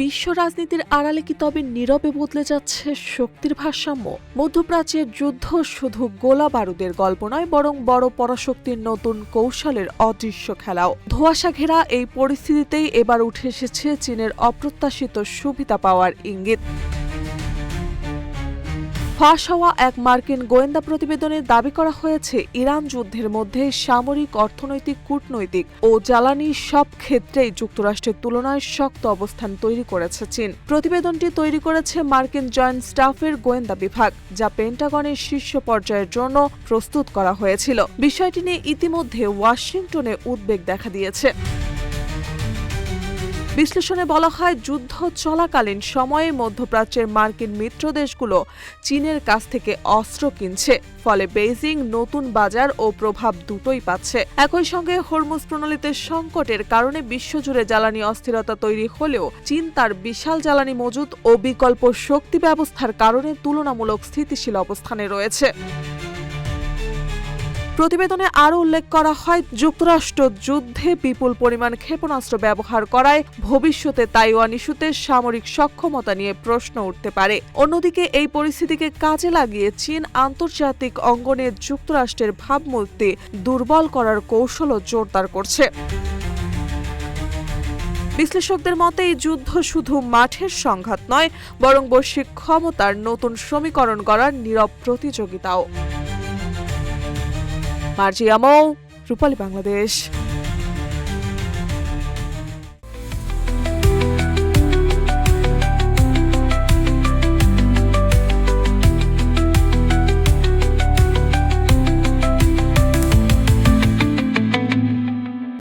বিশ্ব রাজনীতির আড়ালে কি তবে নীরবে বদলে যাচ্ছে শক্তির ভারসাম্য? মধ্যপ্রাচ্যের যুদ্ধ শুধু গোলা বারুদের গল্প নয়, বরং বড় পরাশক্তির নতুন কৌশলের অদৃশ্য খেলাও। ধোঁয়াশা ঘেরা এই পরিস্থিতিতেই এবার উঠে এসেছে চীনের অপ্রত্যাশিত সুবিধা পাওয়ার ইঙ্গিত। ফাঁস হওয়া এক মার্কিন গোয়েন্দা প্রতিবেদনে দাবি করা হয়েছে, ইরান যুদ্ধের মধ্যে সামরিক, অর্থনৈতিক, কূটনৈতিক ও জ্বালানি সব ক্ষেত্রেই যুক্তরাষ্ট্রের তুলনায় শক্ত অবস্থান তৈরি করেছে চীন। প্রতিবেদনটি তৈরি করেছে মার্কিন জয়েন্ট স্টাফের গোয়েন্দা বিভাগ, যা পেন্টাগনের শীর্ষ পর্যায়ের জন্য প্রস্তুত করা হয়েছিল। বিষয়টি নিয়ে ইতিমধ্যে ওয়াশিংটনে উদ্বেগ দেখা দিয়েছে। বিশ্লেষণে বলা হয়, যুদ্ধ চলাকালীন সময়ে মধ্যপ্রাচ্যের মার্কিন মিত্র দেশগুলো চীনের কাছ থেকে অস্ত্র কিনছে, ফলে বেইজিং নতুন বাজার ও প্রভাব দুটোই পাচ্ছে। একই সঙ্গে হরমুজ প্রণালীতে সংকটের কারণে বিশ্বজুড়ে জ্বালানি অস্থিরতা তৈরি হলেও চীন তার বিশাল জ্বালানি মজুত ও বিকল্প শক্তি ব্যবস্থার কারণে তুলনামূলক স্থিতিশীল অবস্থানে রয়েছে। প্রতিবেদনে আরও উল্লেখ করা হয়, যুক্তরাষ্ট্র যুদ্ধে বিপুল পরিমাণ ক্ষেপণাস্ত্র ব্যবহার করায় ভবিষ্যতে তাইওয়ান ইস্যুতে সামরিক সক্ষমতা নিয়ে প্রশ্ন উঠতে পারে। অন্যদিকে এই পরিস্থিতিকে কাজে লাগিয়ে চীন আন্তর্জাতিক অঙ্গনে যুক্তরাষ্ট্রের ভাবমূর্তি দুর্বল করার কৌশলও জোরদার করছে। বিশ্লেষকদের মতে এই যুদ্ধ শুধু মাঠের সংঘাত নয়, বরং বৈশ্বিক ক্ষমতার নতুন সমীকরণ গড়ার নীরব প্রতিযোগিতাও। মার্জিয়া মৌ, রূপালী বাংলাদেশ।